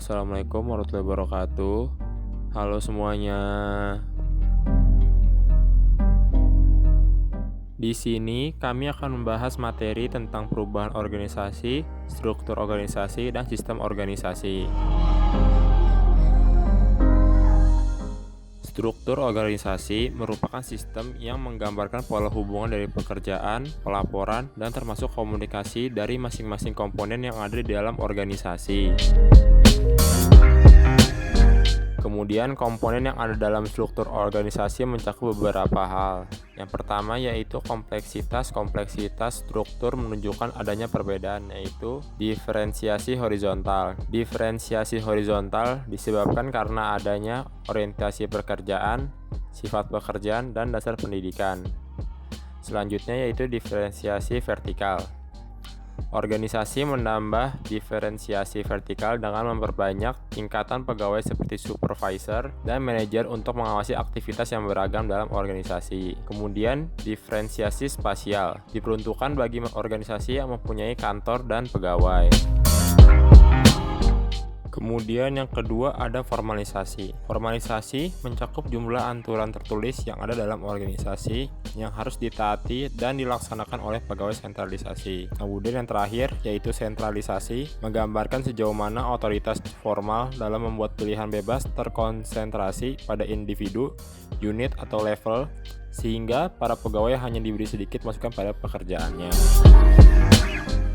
Assalamualaikum warahmatullahi wabarakatuh. Halo semuanya. Di sini kami akan membahas materi tentang perubahan organisasi, struktur organisasi, dan sistem organisasi. Struktur organisasi merupakan sistem yang menggambarkan pola hubungan dari pekerjaan, pelaporan, dan termasuk komunikasi dari masing-masing komponen yang ada di dalam organisasi. Kemudian komponen yang ada dalam struktur organisasi mencakup beberapa hal. Yang pertama yaitu kompleksitas. Kompleksitas struktur menunjukkan adanya perbedaan, yaitu diferensiasi horizontal. Diferensiasi horizontal disebabkan karena adanya orientasi pekerjaan, sifat pekerjaan, dan dasar pendidikan. Selanjutnya yaitu diferensiasi vertikal. Organisasi menambah diferensiasi vertikal dengan memperbanyak tingkatan pegawai seperti supervisor dan manajer untuk mengawasi aktivitas yang beragam dalam organisasi. Kemudian, diferensiasi spasial diperuntukkan bagi organisasi yang mempunyai kantor dan pegawai. Kemudian yang kedua ada formalisasi. Formalisasi mencakup jumlah aturan tertulis yang ada dalam organisasi yang harus ditaati dan dilaksanakan oleh pegawai sentralisasi. Kemudian yang terakhir yaitu sentralisasi, menggambarkan sejauh mana otoritas formal dalam membuat pilihan bebas terkonsentrasi pada individu, unit atau level, sehingga para pegawai hanya diberi sedikit masukan pada pekerjaannya.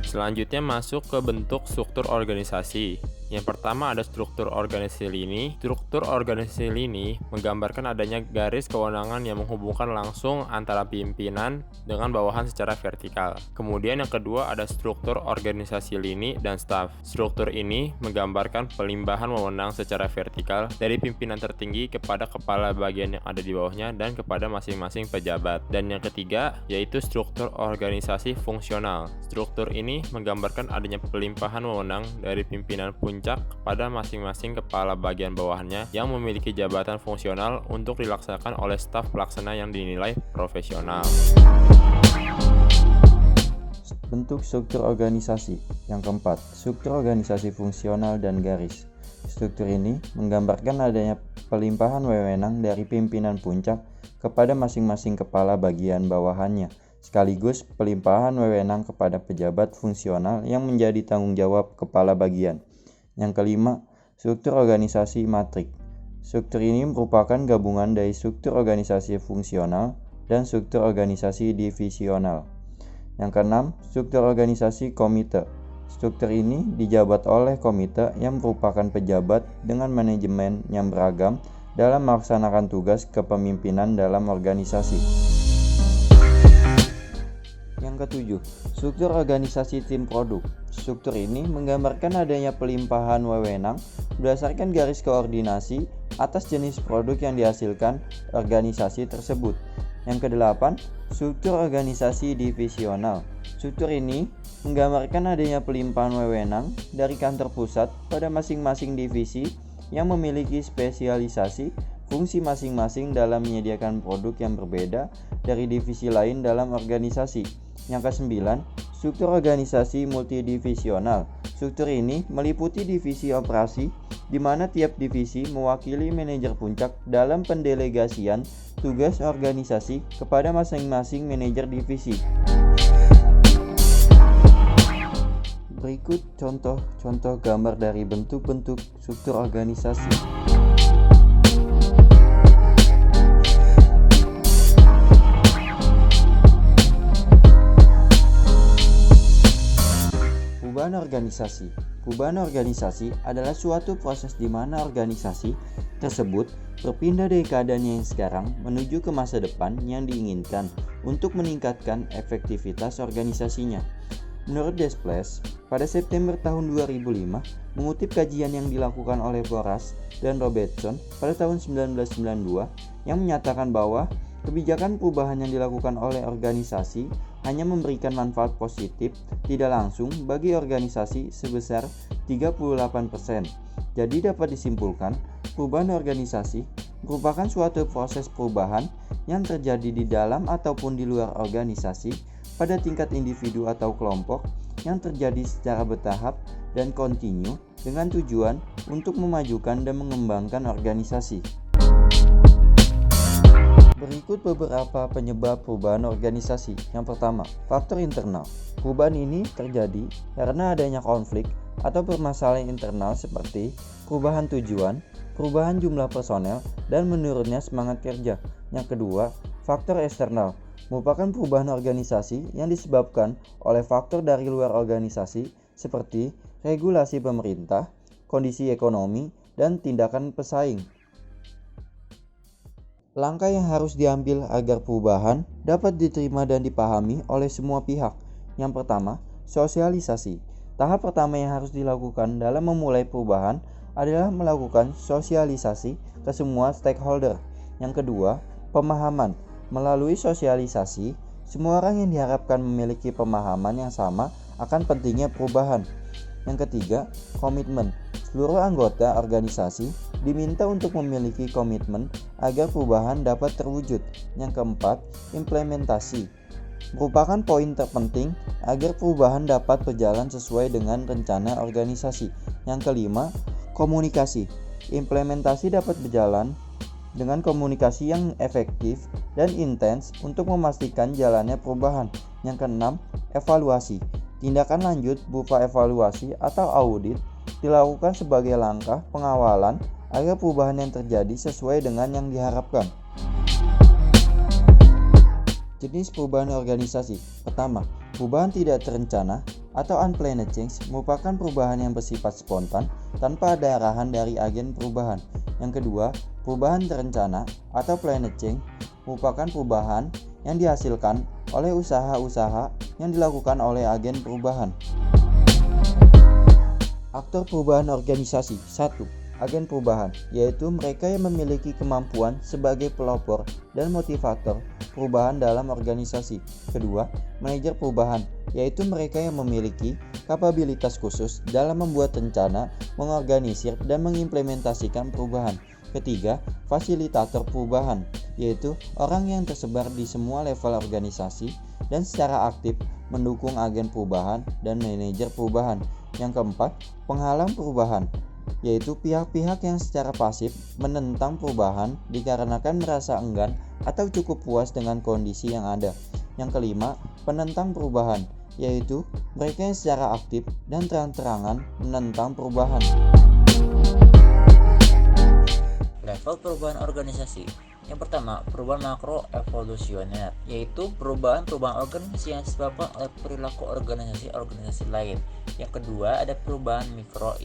Selanjutnya masuk ke bentuk struktur organisasi. Yang pertama ada struktur organisasi lini. Struktur organisasi lini menggambarkan adanya garis kewenangan yang menghubungkan langsung antara pimpinan dengan bawahan secara vertikal. Kemudian yang kedua ada struktur organisasi lini dan staf. Struktur ini menggambarkan pelimbahan wewenang secara vertikal dari pimpinan tertinggi kepada kepala bagian yang ada di bawahnya dan kepada masing-masing pejabat. Dan yang ketiga yaitu struktur organisasi fungsional. Struktur ini menggambarkan adanya pelimpahan wewenang dari pimpinan puncak kepada masing-masing kepala bagian bawahannya yang memiliki jabatan fungsional untuk dilaksanakan oleh staf pelaksana yang dinilai profesional. Bentuk struktur organisasi. Yang keempat, struktur organisasi fungsional dan garis. Struktur ini menggambarkan adanya pelimpahan wewenang dari pimpinan puncak kepada masing-masing kepala bagian bawahannya, sekaligus pelimpahan wewenang kepada pejabat fungsional yang menjadi tanggung jawab kepala bagian. Yang kelima, struktur organisasi matrik. Struktur ini merupakan gabungan dari struktur organisasi fungsional dan struktur organisasi divisional. Yang keenam, struktur organisasi komite. Struktur ini dijabat oleh komite yang merupakan pejabat dengan manajemen yang beragam dalam melaksanakan tugas kepemimpinan dalam organisasi. Yang ketujuh, struktur organisasi tim produk. Struktur ini menggambarkan adanya pelimpahan wewenang berdasarkan garis koordinasi atas jenis produk yang dihasilkan organisasi tersebut. Yang kedelapan, struktur organisasi divisional. Struktur ini menggambarkan adanya pelimpahan wewenang dari kantor pusat pada masing-masing divisi yang memiliki spesialisasi fungsi masing-masing dalam menyediakan produk yang berbeda dari divisi lain dalam organisasi. Yang kesembilan, struktur organisasi multidivisional. Struktur ini meliputi divisi operasi, di mana tiap divisi mewakili manajer puncak dalam pendelegasian tugas organisasi kepada masing-masing manajer divisi. Berikut contoh-contoh gambar dari bentuk-bentuk struktur organisasi. Perubahan organisasi. Perubahan organisasi adalah suatu proses di mana organisasi tersebut berpindah dari keadaannya yang sekarang menuju ke masa depan yang diinginkan untuk meningkatkan efektivitas organisasinya. Menurut Desplats, pada September tahun 2005, mengutip kajian yang dilakukan oleh Boras dan Robertson pada tahun 1992 yang menyatakan bahwa kebijakan perubahan yang dilakukan oleh organisasi hanya memberikan manfaat positif tidak langsung bagi organisasi sebesar 38%. Jadi dapat disimpulkan, perubahan organisasi merupakan suatu proses perubahan yang terjadi di dalam ataupun di luar organisasi pada tingkat individu atau kelompok yang terjadi secara bertahap dan continue dengan tujuan untuk memajukan dan mengembangkan organisasi. Berikut beberapa penyebab perubahan organisasi. Yang pertama, faktor internal. Perubahan ini terjadi karena adanya konflik atau permasalahan internal seperti perubahan tujuan, perubahan jumlah personel, dan menurunnya semangat kerja. Yang kedua, faktor eksternal merupakan perubahan organisasi yang disebabkan oleh faktor dari luar organisasi seperti regulasi pemerintah, kondisi ekonomi, dan tindakan pesaing. Langkah yang harus diambil agar perubahan dapat diterima dan dipahami oleh semua pihak. Yang pertama, sosialisasi. Tahap pertama yang harus dilakukan dalam memulai perubahan adalah melakukan sosialisasi ke semua stakeholder. Yang kedua, pemahaman. Melalui sosialisasi, semua orang yang diharapkan memiliki pemahaman yang sama akan pentingnya perubahan. Yang ketiga, komitmen. Seluruh anggota organisasi diminta untuk memiliki komitmen agar perubahan dapat terwujud. Yang keempat, implementasi. Merupakan poin terpenting agar perubahan dapat berjalan sesuai dengan rencana organisasi. Yang kelima, komunikasi. Implementasi dapat berjalan dengan komunikasi yang efektif dan intens untuk memastikan jalannya perubahan. Yang keenam, evaluasi. Tindakan lanjut berupa evaluasi atau audit dilakukan sebagai langkah pengawalan agar perubahan yang terjadi sesuai dengan yang diharapkan. Jenis perubahan organisasi. Pertama, perubahan tidak terencana atau unplanned change merupakan perubahan yang bersifat spontan tanpa ada arahan dari agen perubahan. Yang kedua, perubahan terencana atau planned change merupakan perubahan yang dihasilkan oleh usaha-usaha yang dilakukan oleh agen perubahan. Aktor perubahan organisasi. 1. Agen perubahan, yaitu mereka yang memiliki kemampuan sebagai pelopor dan motivator perubahan dalam organisasi. Kedua, manajer perubahan, yaitu mereka yang memiliki kapabilitas khusus dalam membuat rencana, mengorganisir, dan mengimplementasikan perubahan. Ketiga, fasilitator perubahan, yaitu orang yang tersebar di semua level organisasi dan secara aktif mendukung agen perubahan dan manajer perubahan. Yang keempat, penghalang perubahan, yaitu pihak-pihak yang secara pasif menentang perubahan dikarenakan merasa enggan atau cukup puas dengan kondisi yang ada. Yang kelima, penentang perubahan, yaitu mereka yang secara aktif dan terang-terangan menentang perubahan. Level perubahan organisasi. Yang pertama, perubahan makro evolusioner, yaitu perubahan organisasi yang disebabkan oleh perilaku organisasi lain. Yang kedua, ada perubahan mikro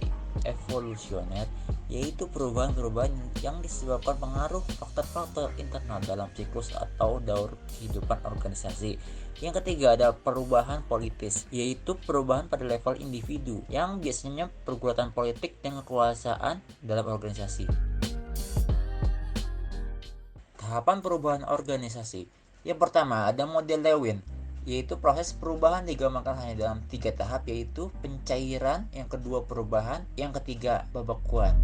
evolusioner, yaitu perubahan-perubahan yang disebabkan pengaruh faktor-faktor internal dalam siklus atau daur kehidupan organisasi. Yang ketiga, ada perubahan politis, yaitu perubahan pada level individu yang biasanya pergulatan politik dan kekuasaan dalam organisasi. Tahapan perubahan organisasi. Yang pertama, ada model Lewin, yaitu proses perubahan digambarkan hanya dalam 3 tahap, yaitu pencairan, yang kedua perubahan, yang ketiga pembekuan.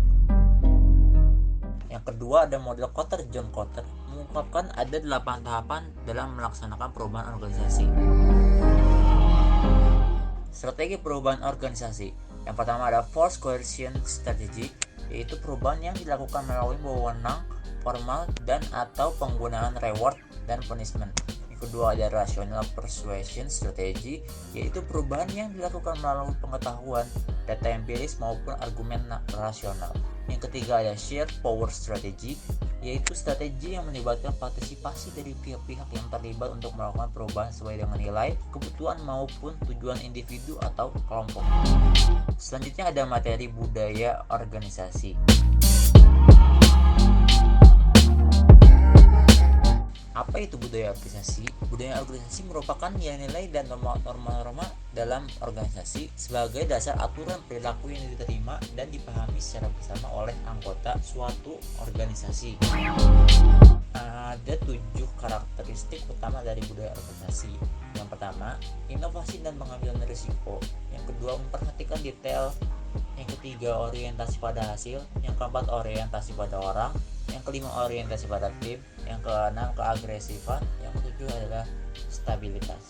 Yang kedua, ada model Kotter, John Kotter, mengungkapkan ada 8 tahapan dalam melaksanakan perubahan organisasi. Strategi perubahan organisasi. Yang pertama, ada force coercion strategy, yaitu perubahan yang dilakukan melalui wewenang formal dan atau penggunaan reward dan punishment. Yang kedua, ada rational persuasion strategy, yaitu perubahan yang dilakukan melalui pengetahuan, data empiris maupun argumen rasional. Yang ketiga, ada shared power strategy, yaitu strategi yang melibatkan partisipasi dari pihak-pihak yang terlibat untuk melakukan perubahan sesuai dengan nilai, kebutuhan maupun tujuan individu atau kelompok. Selanjutnya ada materi budaya organisasi. Apa itu budaya organisasi? Budaya organisasi merupakan nilai-nilai dan norma-norma dalam organisasi sebagai dasar aturan perilaku yang diterima dan dipahami secara bersama oleh anggota suatu organisasi. Ada 7 karakteristik utama dari budaya organisasi. Yang pertama, inovasi dan pengambilan risiko. Yang kedua, memperhatikan detail. Yang ketiga, orientasi pada hasil. Yang keempat, orientasi pada orang. Yang kelima, orientasi pada tim. Yang keenam, keagresifan. Yang ketujuh adalah stabilitas.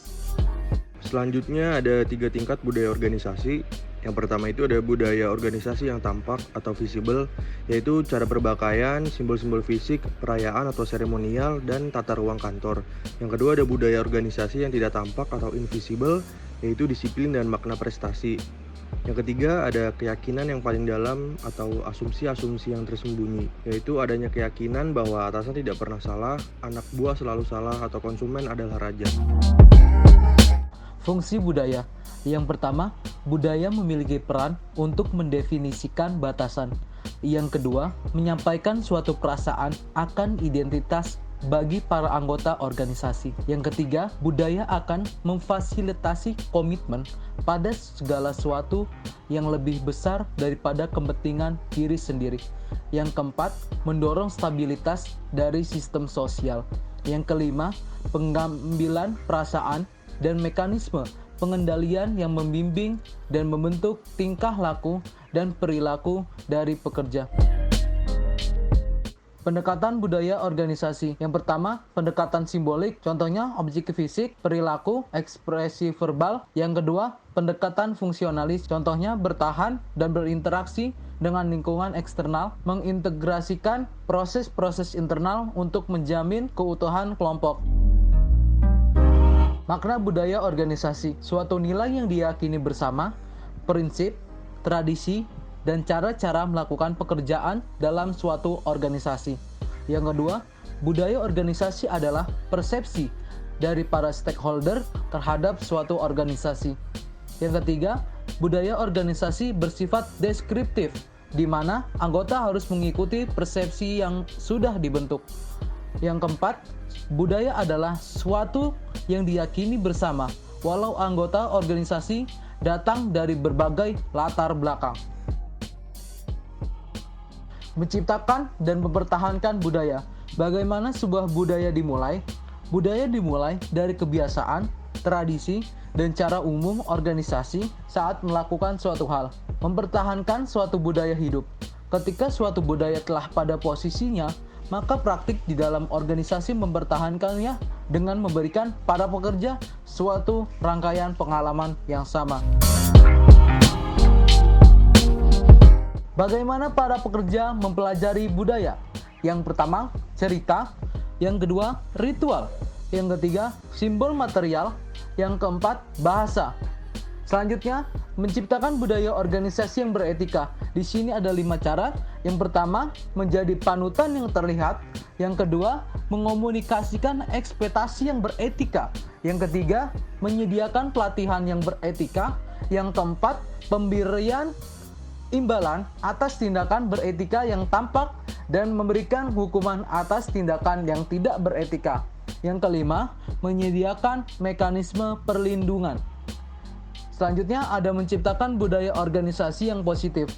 Selanjutnya ada 3 tingkat budaya organisasi. Yang pertama itu ada budaya organisasi yang tampak atau visible, yaitu cara berpakaian, simbol-simbol fisik, perayaan atau seremonial, dan tata ruang kantor. Yang kedua ada budaya organisasi yang tidak tampak atau invisible, yaitu disiplin dan makna prestasi. Yang ketiga ada keyakinan yang paling dalam atau asumsi-asumsi yang tersembunyi, yaitu adanya keyakinan bahwa atasan tidak pernah salah, anak buah selalu salah, atau konsumen adalah raja. Fungsi budaya. Yang pertama, budaya memiliki peran untuk mendefinisikan batasan. Yang kedua, menyampaikan suatu perasaan akan identitas bagi para anggota organisasi. Yang ketiga, budaya akan memfasilitasi komitmen pada segala sesuatu yang lebih besar daripada kepentingan diri sendiri. Yang keempat, mendorong stabilitas dari sistem sosial. Yang kelima, pengambilan perasaan dan mekanisme pengendalian yang membimbing dan membentuk tingkah laku dan perilaku dari pekerja. Pendekatan budaya organisasi. Yang pertama, pendekatan simbolik, contohnya objek fisik, perilaku, ekspresi verbal. Yang kedua, pendekatan fungsionalis, contohnya bertahan dan berinteraksi dengan lingkungan eksternal, mengintegrasikan proses-proses internal untuk menjamin keutuhan kelompok. Makna budaya organisasi, suatu nilai yang diyakini bersama, prinsip, tradisi, dan cara-cara melakukan pekerjaan dalam suatu organisasi. Yang kedua, budaya organisasi adalah persepsi dari para stakeholder terhadap suatu organisasi. Yang ketiga, budaya organisasi bersifat deskriptif, di mana anggota harus mengikuti persepsi yang sudah dibentuk. Yang keempat, budaya adalah suatu yang diyakini bersama, walau anggota organisasi datang dari berbagai latar belakang. Menciptakan dan mempertahankan budaya. Bagaimana sebuah budaya dimulai? Budaya dimulai dari kebiasaan, tradisi, dan cara umum organisasi saat melakukan suatu hal. Mempertahankan suatu budaya hidup. Ketika suatu budaya telah pada posisinya, maka praktik di dalam organisasi mempertahankannya dengan memberikan para pekerja suatu rangkaian pengalaman yang sama. Bagaimana para pekerja mempelajari budaya? Yang pertama, cerita. Yang kedua, ritual. Yang ketiga, simbol material. Yang keempat, bahasa. Selanjutnya, menciptakan budaya organisasi yang beretika. Di sini ada 5 cara. Yang pertama, menjadi panutan yang terlihat. Yang kedua, mengomunikasikan ekspektasi yang beretika. Yang ketiga, menyediakan pelatihan yang beretika. Yang keempat, pemberian imbalan atas tindakan beretika yang tampak dan memberikan hukuman atas tindakan yang tidak beretika. Yang kelima, menyediakan mekanisme perlindungan. Selanjutnya ada menciptakan budaya organisasi yang positif.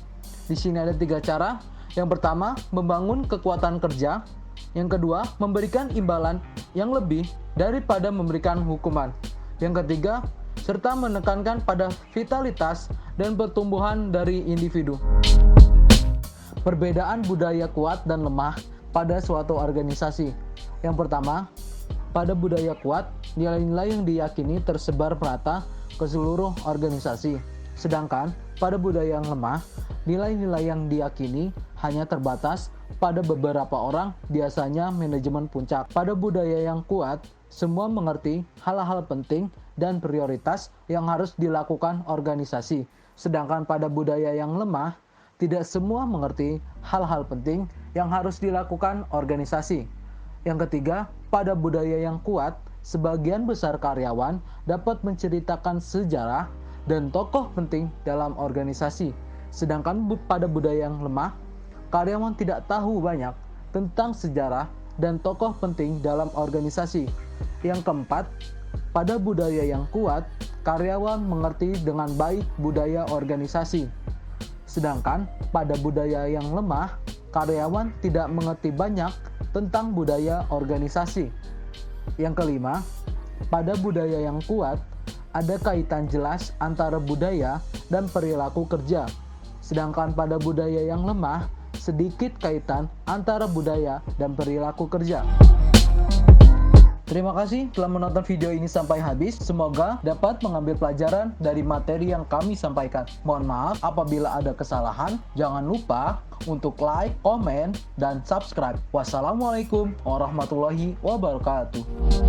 Di sini ada 3 cara. Yang pertama, membangun kekuatan kerja. Yang kedua, memberikan imbalan yang lebih daripada memberikan hukuman. Yang ketiga, serta menekankan pada vitalitas dan pertumbuhan dari individu. Perbedaan budaya kuat dan lemah pada suatu organisasi. Yang pertama, pada budaya kuat, nilai-nilai yang diyakini tersebar merata ke seluruh organisasi. Sedangkan pada budaya yang lemah, nilai-nilai yang diyakini hanya terbatas pada beberapa orang, biasanya manajemen puncak. Pada budaya yang kuat, semua mengerti hal-hal penting dan prioritas yang harus dilakukan organisasi. Sedangkan pada budaya yang lemah, tidak semua mengerti hal-hal penting yang harus dilakukan organisasi. Yang ketiga, pada budaya yang kuat, sebagian besar karyawan dapat menceritakan sejarah dan tokoh penting dalam organisasi. Sedangkan pada budaya yang lemah, karyawan tidak tahu banyak tentang sejarah dan tokoh penting dalam organisasi. Yang keempat, pada budaya yang kuat, karyawan mengerti dengan baik budaya organisasi. Sedangkan pada budaya yang lemah, karyawan tidak mengerti banyak tentang budaya organisasi. Yang kelima, pada budaya yang kuat, ada kaitan jelas antara budaya dan perilaku kerja. Sedangkan pada budaya yang lemah, sedikit kaitan antara budaya dan perilaku kerja. Terima kasih telah menonton video ini sampai habis. Semoga dapat mengambil pelajaran dari materi yang kami sampaikan. Mohon maaf apabila ada kesalahan. Jangan lupa untuk like, komen, dan subscribe. Wassalamualaikum warahmatullahi wabarakatuh.